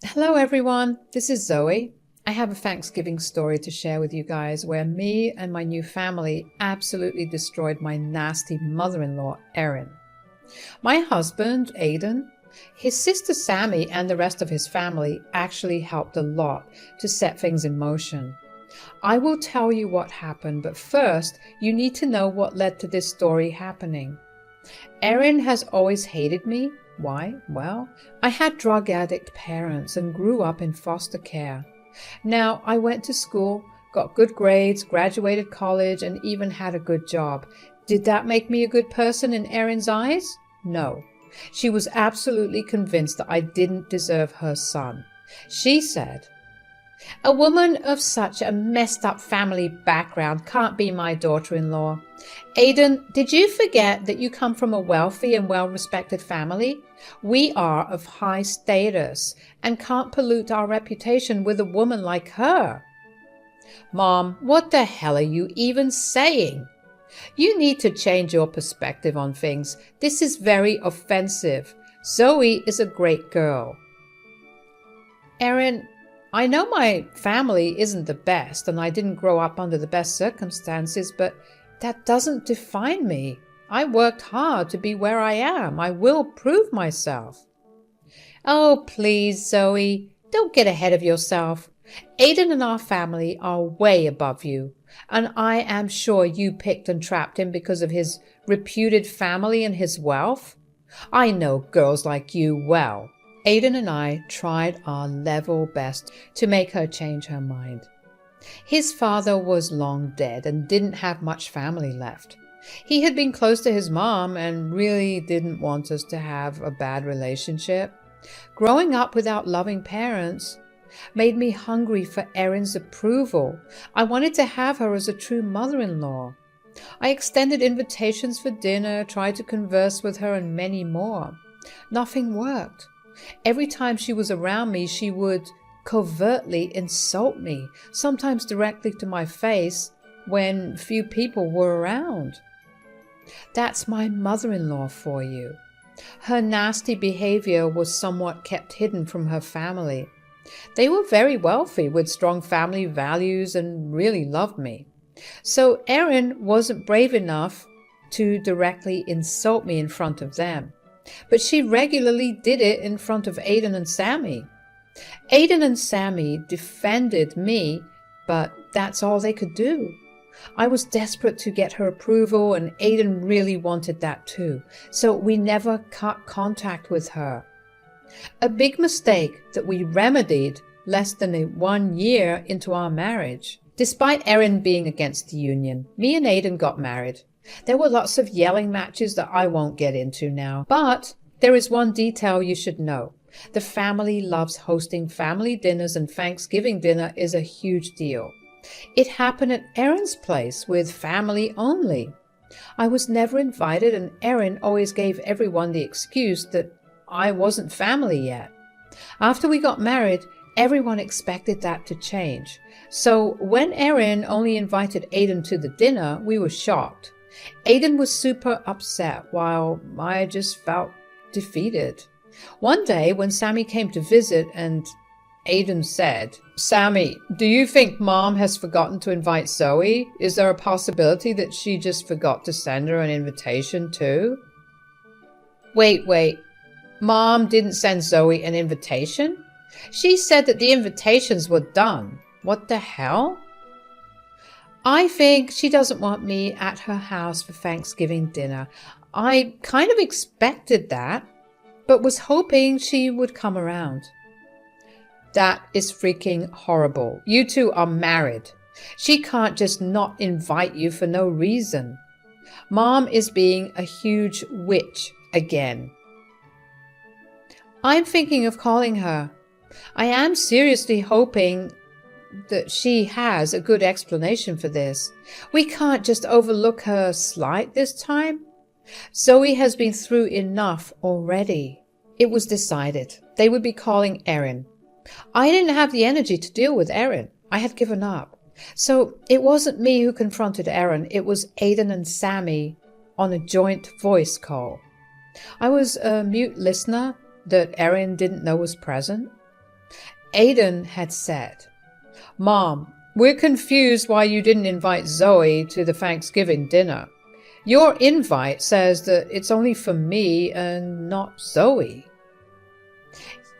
Hello everyone, this is Zoe. I have a Thanksgiving story to share with you guys where me and my new family absolutely destroyed my nasty mother-in-law, Erin. My husband, Aidan, his sister Sammy and the rest of his family actually helped a lot to set things in motion. I will tell you what happened, but first you need to know what led to this story happening. Erin has always hated me. Why? Well, I had drug addict parents and grew up in foster care. Now, I went to school, got good grades, graduated college, and even had a good job. Did that make me a good person in Erin's eyes? No. She was absolutely convinced that I didn't deserve her son. She said, "A woman of such a messed up family background can't be my daughter-in-law. Aidan, did you forget that you come from a wealthy and well-respected family? We are of high status and can't pollute our reputation with a woman like her." Mom, what the hell are you even saying? You need to change your perspective on things. This is very offensive. Zoe is a great girl. Erin, I know my family isn't the best and I didn't grow up under the best circumstances, but that doesn't define me. I worked hard to be where I am. I will prove myself. Oh, please, Zoe, don't get ahead of yourself. Aidan and our family are way above you, and I am sure you picked and trapped him because of his reputed family and his wealth. I know girls like you well. Aidan and I tried our level best to make her change her mind. His father was long dead and didn't have much family left. He had been close to his mom and really didn't want us to have a bad relationship. Growing up without loving parents made me hungry for Erin's approval. I wanted to have her as a true mother-in-law. I extended invitations for dinner, tried to converse with her, and many more. Nothing worked. Every time she was around me, she would covertly insult me, sometimes directly to my face when few people were around. That's my mother-in-law for you. Her nasty behavior was somewhat kept hidden from her family. They were very wealthy with strong family values and really loved me. So Erin wasn't brave enough to directly insult me in front of them. But she regularly did it in front of Aidan and Sammy. Aidan and Sammy defended me, but that's all they could do. I was desperate to get her approval, and Aidan really wanted that too, so we never cut contact with her. A big mistake that we remedied less than 1 year into our marriage. Despite Erin being against the union, me and Aidan got married. There were lots of yelling matches that I won't get into now, but there is one detail you should know. The family loves hosting family dinners, and Thanksgiving dinner is a huge deal. It happened at Erin's place with family only. I was never invited, and Erin always gave everyone the excuse that I wasn't family yet. After we got married, everyone expected that to change. So when Erin only invited Aidan to the dinner, we were shocked. Aidan was super upset, while I just felt defeated. One day when Sammy came to visit and Aidan said, "Sammy, do you think Mom has forgotten to invite Zoe? Is there a possibility that she just forgot to send her an invitation too?" Wait. Mom didn't send Zoe an invitation? She said that the invitations were done. What the hell? I think she doesn't want me at her house for Thanksgiving dinner. I kind of expected that, but was hoping she would come around. That is freaking horrible. You two are married. She can't just not invite you for no reason. Mom is being a huge witch again. I'm thinking of calling her. I am seriously hoping that she has a good explanation for this. We can't just overlook her slight this time. Zoe has been through enough already. It was decided they would be calling Erin. I didn't have the energy to deal with Erin. I had given up. So it wasn't me who confronted Erin. It was Aidan and Sammy on a joint voice call. I was a mute listener that Erin didn't know was present. Aidan had said, "Mom, we're confused why you didn't invite Zoe to the Thanksgiving dinner. Your invite says that it's only for me and not Zoe."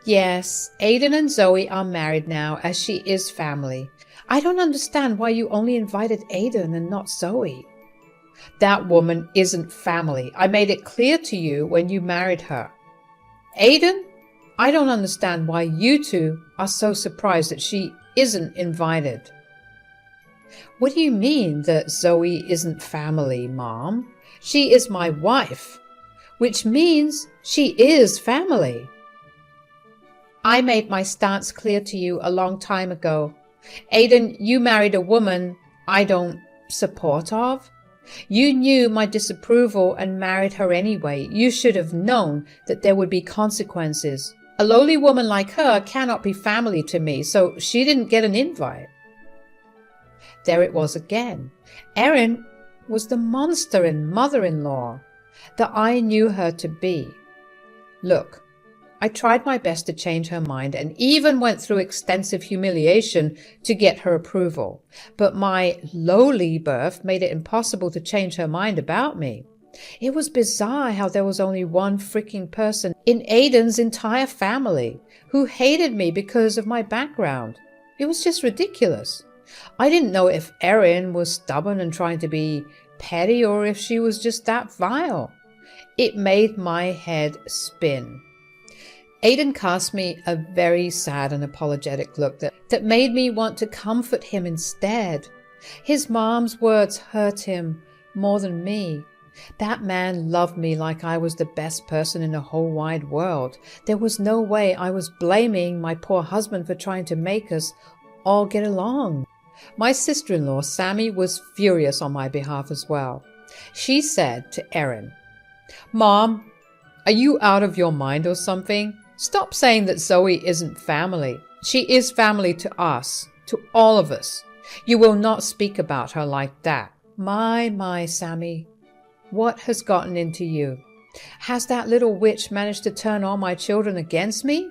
"Yes, Aidan and Zoe are married now, as she is family. I don't understand why you only invited Aidan and not Zoe." "That woman isn't family. I made it clear to you when you married her." "Aidan, I don't understand why you two are so surprised that she isn't invited." "What do you mean that Zoe isn't family, Mom? She is my wife, which means she is family." "I made my stance clear to you a long time ago. Aidan, you married a woman I don't support of. You knew my disapproval and married her anyway. You should have known that there would be consequences. A lowly woman like her cannot be family to me, so she didn't get an invite." There it was again. Erin was the monster and mother-in-law that I knew her to be. Look, I tried my best to change her mind and even went through extensive humiliation to get her approval. But my lowly birth made it impossible to change her mind about me. It was bizarre how there was only one freaking person in Aidan's entire family who hated me because of my background. It was just ridiculous. I didn't know if Erin was stubborn and trying to be petty or if she was just that vile. It made my head spin. Aidan cast me a very sad and apologetic look that made me want to comfort him instead. His mom's words hurt him more than me. That man loved me like I was the best person in the whole wide world. There was no way I was blaming my poor husband for trying to make us all get along. My sister-in-law, Sammy, was furious on my behalf as well. She said to Erin, "Mom, are you out of your mind or something? Stop saying that Zoe isn't family. She is family to us, to all of us. You will not speak about her like that." My, Sammy, what has gotten into you? Has that little witch managed to turn all my children against me?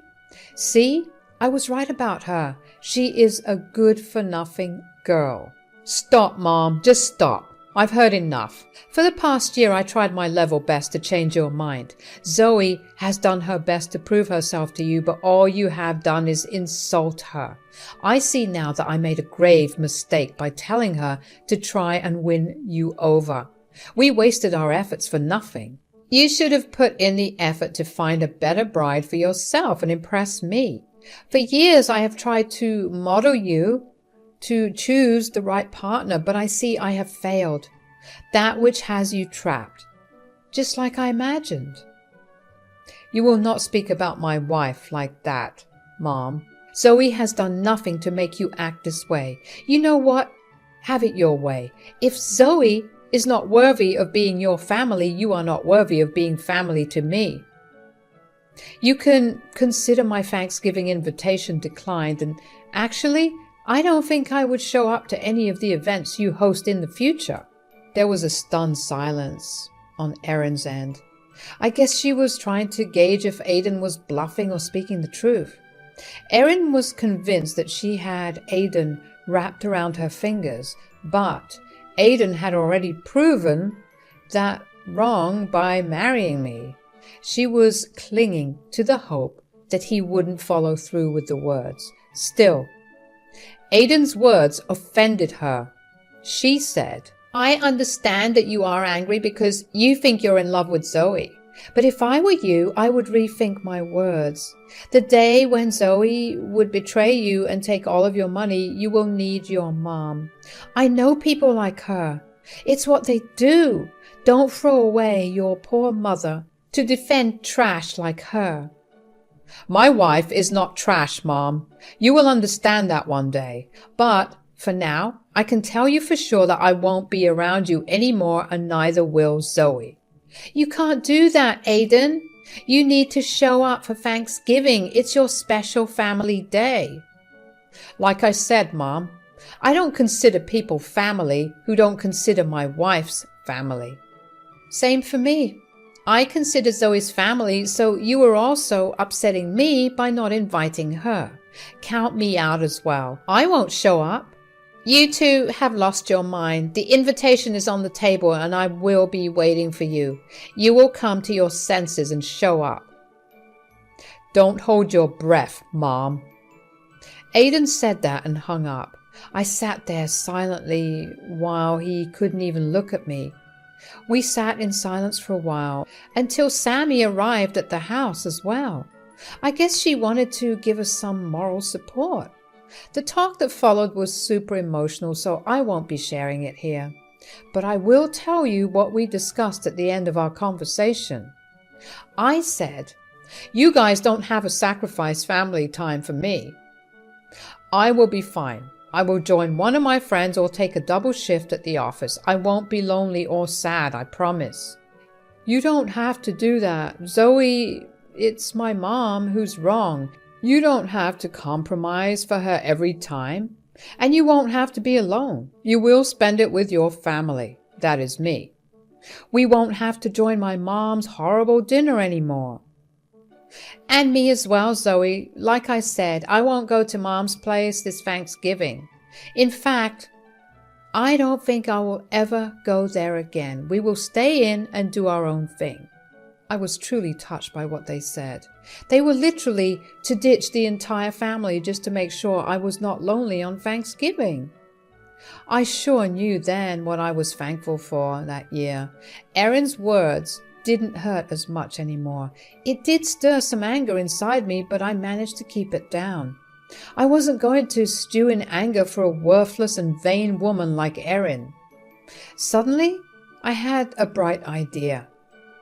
See, I was right about her. She is a good-for-nothing girl. Stop, Mom, just stop. I've heard enough. For the past year, I tried my level best to change your mind. Zoe has done her best to prove herself to you, but all you have done is insult her. I see now that I made a grave mistake by telling her to try and win you over. We wasted our efforts for nothing. You should have put in the effort to find a better bride for yourself and impress me. For years, I have tried to model you, to choose the right partner, but I see I have failed. That which has you trapped, just like I imagined. You will not speak about my wife like that, Mom. Zoe has done nothing to make you act this way. You know what? Have it your way. If Zoe is not worthy of being your family, you are not worthy of being family to me. You can consider my Thanksgiving invitation declined, and actually, I don't think I would show up to any of the events you host in the future. There was a stunned silence on Erin's end. I guess she was trying to gauge if Aidan was bluffing or speaking the truth. Erin was convinced that she had Aidan wrapped around her fingers, but Aidan had already proven that wrong by marrying me. She was clinging to the hope that he wouldn't follow through with the words. Still, Aidan's words offended her. She said, "I understand that you are angry because you think you're in love with Zoe. But if I were you, I would rethink my words. The day when Zoe would betray you and take all of your money, you will need your mom. I know people like her. It's what they do. Don't throw away your poor mother to defend trash like her." My wife is not trash, Mom. You will understand that one day. But for now, I can tell you for sure that I won't be around you anymore, and neither will Zoe. You can't do that, Aidan. You need to show up for Thanksgiving. It's your special family day. Like I said, Mom, I don't consider people family who don't consider my wife's family. Same for me. I consider Zoe's family, so you were also upsetting me by not inviting her. Count me out as well. I won't show up. You two have lost your mind. The invitation is on the table and I will be waiting for you. You will come to your senses and show up. Don't hold your breath, Mom. Aidan said that and hung up. I sat there silently while he couldn't even look at me. We sat in silence for a while until Sammy arrived at the house as well. I guess she wanted to give us some moral support. The talk that followed was super emotional, so I won't be sharing it here. But I will tell you what we discussed at the end of our conversation. I said, "You guys don't have a sacrifice family time for me. I will be fine. I will join one of my friends or take a double shift at the office. I won't be lonely or sad, I promise." "You don't have to do that. Zoe, it's my mom who's wrong. You don't have to compromise for her every time. And you won't have to be alone. You will spend it with your family. That is me. We won't have to join my mom's horrible dinner anymore." "And me as well, Zoe. Like I said, I won't go to Mom's place this Thanksgiving. In fact, I don't think I will ever go there again. We will stay in and do our own thing." I was truly touched by what they said. They were literally to ditch the entire family just to make sure I was not lonely on Thanksgiving. I sure knew then what I was thankful for that year. Erin's words didn't hurt as much anymore. It did stir some anger inside me, but I managed to keep it down. I wasn't going to stew in anger for a worthless and vain woman like Erin. Suddenly, I had a bright idea.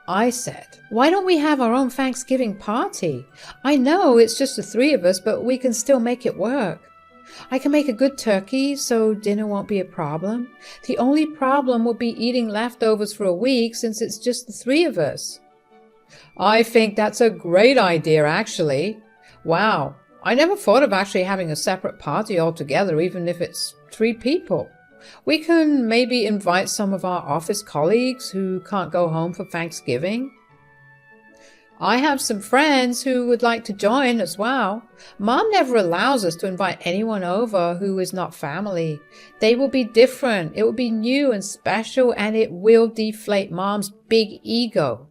I said, "Why don't we have our own Thanksgiving party? I know it's just the three of us, but we can still make it work. I can make a good turkey, so dinner won't be a problem. The only problem will be eating leftovers for a week since it's just the three of us." "I think that's a great idea, actually. Wow, I never thought of actually having a separate party altogether, even if it's 3 people. We can maybe invite some of our office colleagues who can't go home for Thanksgiving. I have some friends who would like to join as well. Mom never allows us to invite anyone over who is not family. They will be different. It will be new and special, and it will deflate Mom's big ego."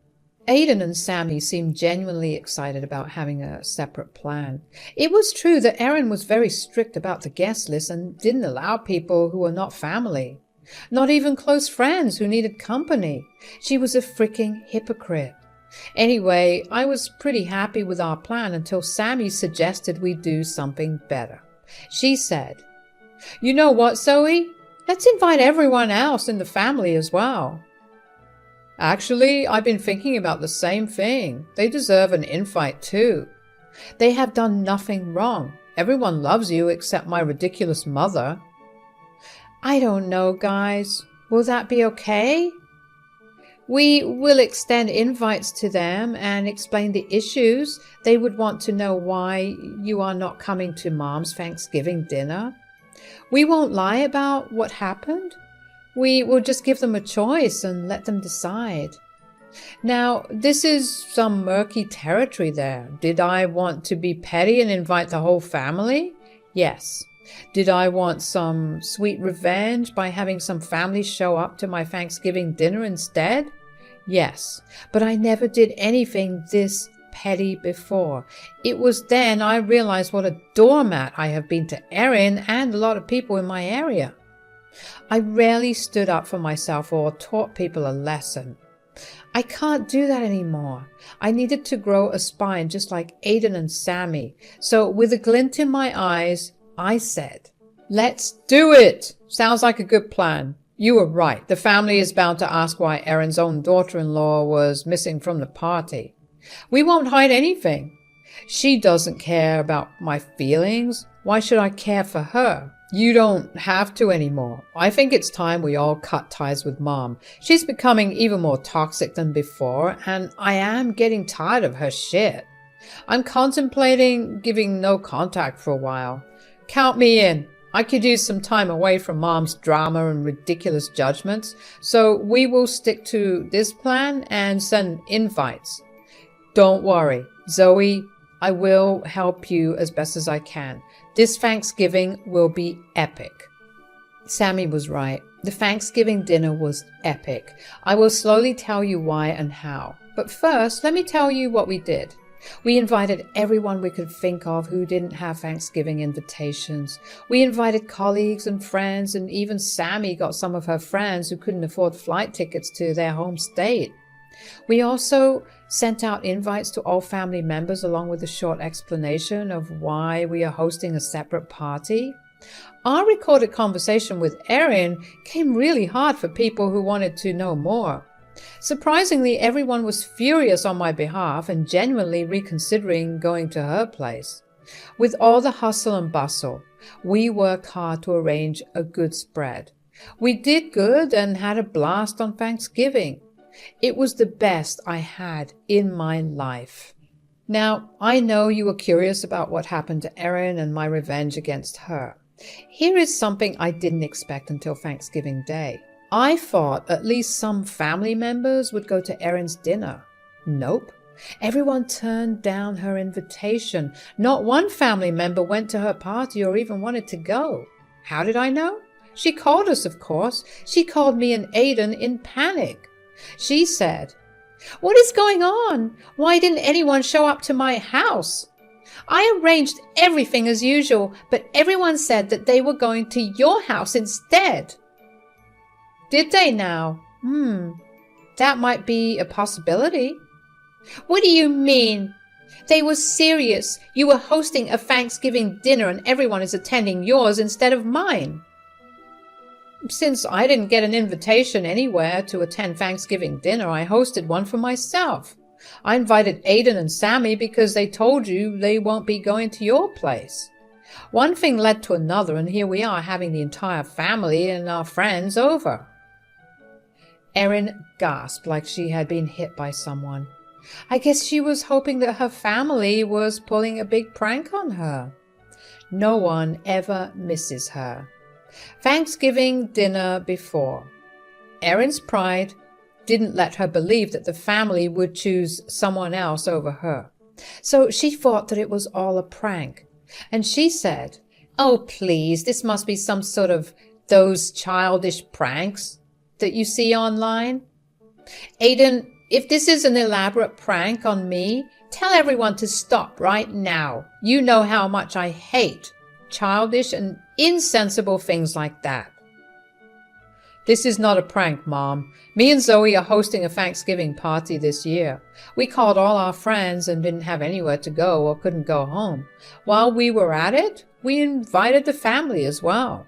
Aidan and Sammy seemed genuinely excited about having a separate plan. It was true that Erin was very strict about the guest list and didn't allow people who were not family. Not even close friends who needed company. She was a freaking hypocrite. Anyway, I was pretty happy with our plan until Sammy suggested we do something better. She said, "You know what, Zoe? Let's invite everyone else in the family as well." "Actually, I've been thinking about the same thing. They deserve an invite too. They have done nothing wrong. Everyone loves you except my ridiculous mother." "I don't know, guys. Will that be okay?" "We will extend invites to them and explain the issues. They would want to know why you are not coming to Mom's Thanksgiving dinner. We won't lie about what happened. We will just give them a choice and let them decide." Now, this is some murky territory there. Did I want to be petty and invite the whole family? Yes. Did I want some sweet revenge by having some family show up to my Thanksgiving dinner instead? Yes. But I never did anything this petty before. It was then I realized what a doormat I have been to Erin and a lot of people in my area. I rarely stood up for myself or taught people a lesson. I can't do that anymore. I needed to grow a spine just like Aidan and Sammy. So with a glint in my eyes, I said, "Let's do it! Sounds like a good plan. You were right. The family is bound to ask why Erin's own daughter-in-law was missing from the party. We won't hide anything. She doesn't care about my feelings. Why should I care for her? You don't have to anymore. I think it's time we all cut ties with Mom. She's becoming even more toxic than before, and I am getting tired of her shit. I'm contemplating giving no contact for a while. Count me in. I could use some time away from Mom's drama and ridiculous judgments, so we will stick to this plan and send invites. Don't worry, Zoe, I will help you as best as I can. This Thanksgiving will be epic." Sammy was right. The Thanksgiving dinner was epic. I will slowly tell you why and how. But first, let me tell you what we did. We invited everyone we could think of who didn't have Thanksgiving invitations. We invited colleagues and friends, and even Sammy got some of her friends who couldn't afford flight tickets to their home state. We also sent out invites to all family members along with a short explanation of why we are hosting a separate party. Our recorded conversation with Erin came really hard for people who wanted to know more. Surprisingly, everyone was furious on my behalf and genuinely reconsidering going to her place. With all the hustle and bustle, we worked hard to arrange a good spread. We did good and had a blast on Thanksgiving. It was the best I had in my life. Now, I know you were curious about what happened to Erin and my revenge against her. Here is something I didn't expect until Thanksgiving Day. I thought at least some family members would go to Erin's dinner. Nope. Everyone turned down her invitation. Not one family member went to her party or even wanted to go. How did I know? She called us, of course. She called me and Aiden in panic. She said, "What is going on? Why didn't anyone show up to my house? I arranged everything as usual, but everyone said that they were going to your house instead." Did they now? That might be a possibility. What do you mean? They were serious. You were hosting a Thanksgiving dinner and everyone is attending yours instead of mine. Since I didn't get an invitation anywhere to attend Thanksgiving dinner, I hosted one for myself. I invited Aiden and Sammy because they told you they won't be going to your place. One thing led to another, and here we are having the entire family and our friends over. Erin gasped like she had been hit by someone. I guess she was hoping that her family was pulling a big prank on her. No one ever misses her. Thanksgiving dinner before. Erin's pride didn't let her believe that the family would choose someone else over her. So she thought that it was all a prank. And she said, "Oh, please, this must be some sort of those childish pranks that you see online. Aiden, if this is an elaborate prank on me, tell everyone to stop right now. You know how much I hate childish and insensible things like that." "This is not a prank, Mom. Me and Zoe are hosting a Thanksgiving party this year. We called all our friends and didn't have anywhere to go or couldn't go home. While we were at it, we invited the family as well."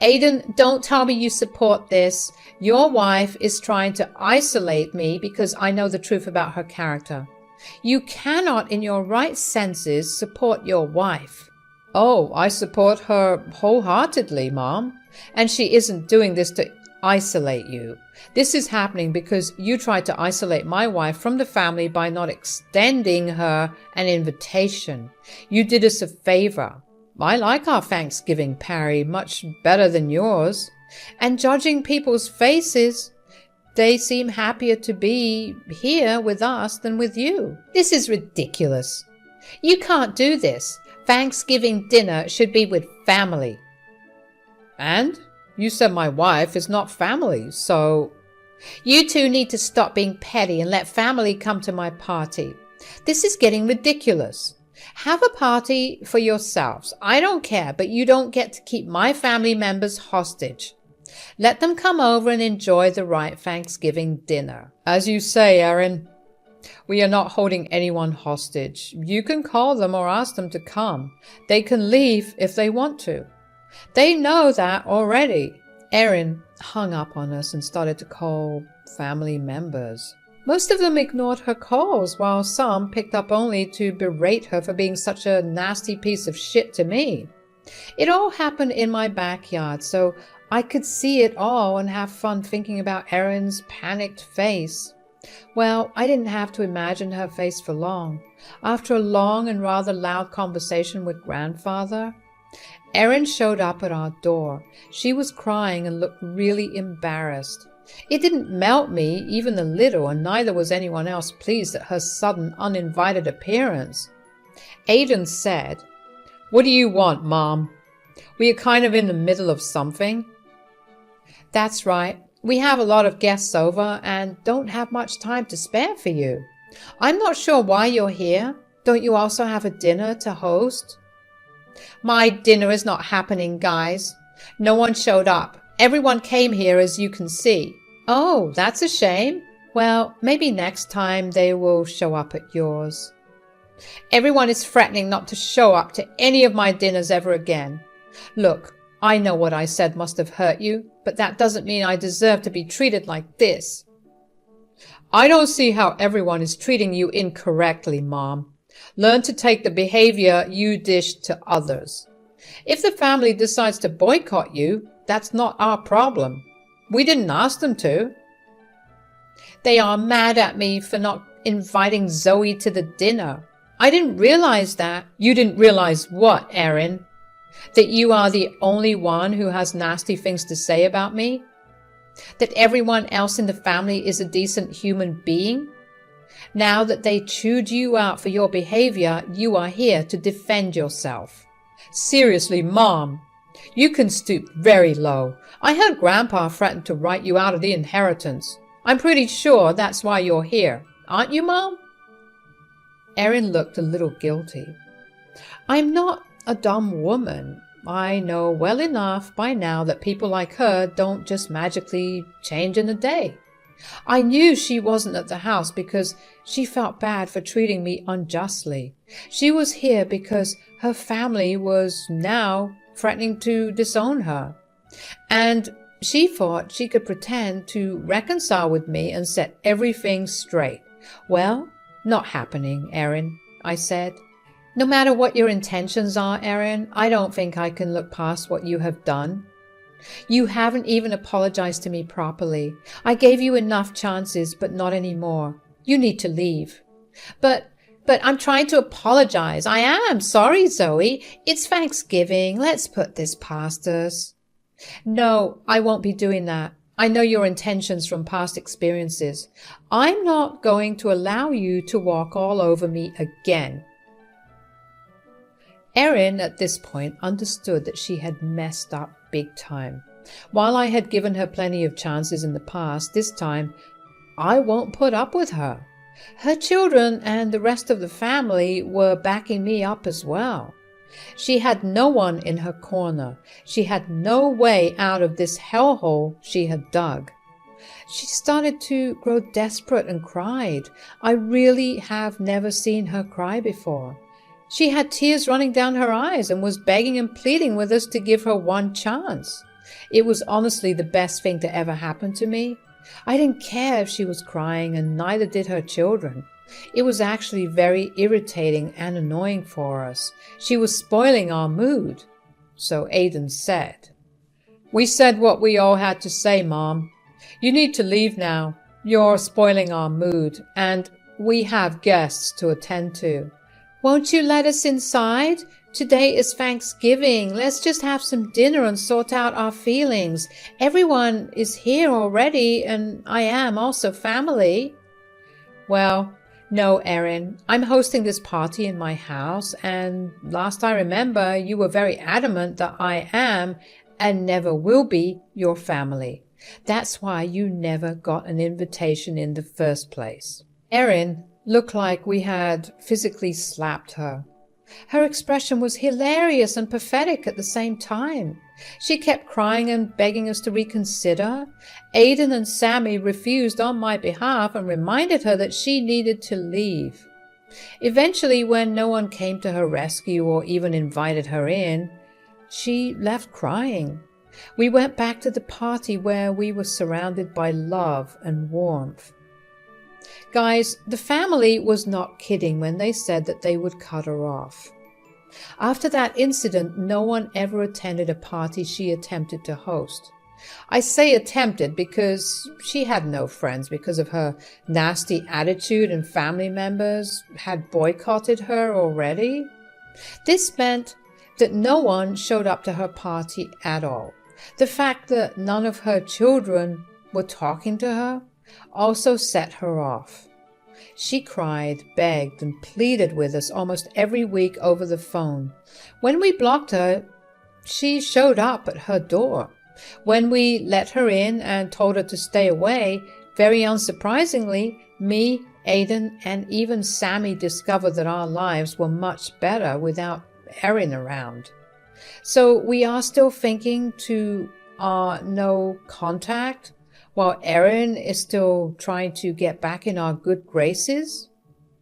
"Aiden, don't tell me you support this. Your wife is trying to isolate me because I know the truth about her character. You cannot in your right senses support your wife." "Oh, I support her wholeheartedly, Mom. And she isn't doing this to isolate you. This is happening because you tried to isolate my wife from the family by not extending her an invitation. You did us a favor. I like our Thanksgiving party much better than yours. And judging people's faces, they seem happier to be here with us than with you. This is ridiculous. You can't do this. Thanksgiving dinner should be with family." "And? You said my wife is not family, so—" "You two need to stop being petty and let family come to my party. This is getting ridiculous. Have a party for yourselves. I don't care, but you don't get to keep my family members hostage. Let them come over and enjoy the right Thanksgiving dinner." "As you say, Erin, we are not holding anyone hostage. You can call them or ask them to come. They can leave if they want to. They know that already." Erin hung up on us and started to call family members. Most of them ignored her calls, while some picked up only to berate her for being such a nasty piece of shit to me. It all happened in my backyard, so I could see it all and have fun thinking about Erin's panicked face. Well, I didn't have to imagine her face for long. After a long and rather loud conversation with Grandfather, Erin showed up at our door. She was crying and looked really embarrassed. It didn't melt me even a little, and neither was anyone else pleased at her sudden uninvited appearance. Aidan said, "What do you want, Mom? We are kind of in the middle of something." "That's right. We have a lot of guests over and don't have much time to spare for you. I'm not sure why you're here. Don't you also have a dinner to host?" "My dinner is not happening, guys. No one showed up. Everyone came here, as you can see." "Oh, that's a shame. Well, maybe next time they will show up at yours." "Everyone is threatening not to show up to any of my dinners ever again. Look, I know what I said must have hurt you, but that doesn't mean I deserve to be treated like this." "I don't see how everyone is treating you incorrectly, Mom. Learn to take the behavior you dish to others. If the family decides to boycott you, that's not our problem. We didn't ask them to." "They are mad at me for not inviting Zoe to the dinner. I didn't realize that." "You didn't realize what, Erin? That you are the only one who has nasty things to say about me? That everyone else in the family is a decent human being? Now that they chewed you out for your behavior, you are here to defend yourself." "Seriously, Mom, you can stoop very low. I heard Grandpa threaten to write you out of the inheritance. I'm pretty sure that's why you're here. Aren't you, Mom?" Erin looked a little guilty. "I'm not a dumb woman. I know well enough by now that people like her don't just magically change in a day. I knew she wasn't at the house because she felt bad for treating me unjustly. She was here because her family was now threatening to disown her. And she thought she could pretend to reconcile with me and set everything straight. Well, not happening, Erin," I said. "No matter what your intentions are, Erin, I don't think I can look past what you have done. You haven't even apologized to me properly. I gave you enough chances, but not anymore. You need to leave." But I'm trying to apologize. I am sorry, Zoe. It's Thanksgiving. Let's put this past us." "No, I won't be doing that. I know your intentions from past experiences. I'm not going to allow you to walk all over me again." Erin at this point understood that she had messed up big time. While I had given her plenty of chances in the past, this time I won't put up with her. Her children and the rest of the family were backing me up as well. She had no one in her corner. She had no way out of this hellhole she had dug. She started to grow desperate and cried. I really have never seen her cry before. She had tears running down her eyes and was begging and pleading with us to give her one chance. It was honestly the best thing to ever happen to me. I didn't care if she was crying, and neither did her children. It was actually very irritating and annoying for us. She was spoiling our mood. So Aidan said, "We said what we all had to say, Mom. You need to leave now. You're spoiling our mood, and we have guests to attend to." "Won't you let us inside? Today is Thanksgiving. Let's just have some dinner and sort out our feelings. Everyone is here already, and I am also family." "Well, no, Erin. I'm hosting this party in my house, and last I remember, you were very adamant that I am and never will be your family. That's why you never got an invitation in the first place." Erin looked like we had physically slapped her. Her expression was hilarious and pathetic at the same time. She kept crying and begging us to reconsider. Aidan and Sammy refused on my behalf and reminded her that she needed to leave. Eventually, when no one came to her rescue or even invited her in, she left crying. We went back to the party where we were surrounded by love and warmth. Guys, the family was not kidding when they said that they would cut her off. After that incident, no one ever attended a party she attempted to host. I say attempted because she had no friends because of her nasty attitude, and family members had boycotted her already. This meant that no one showed up to her party at all. The fact that none of her children were talking to her also set her off. She cried, begged, and pleaded with us almost every week over the phone. When we blocked her, she showed up at her door. When we let her in and told her to stay away, very unsurprisingly, me, Aidan, and even Sammy discovered that our lives were much better without Erin around. So we are still thinking to our no contact, while Erin is still trying to get back in our good graces.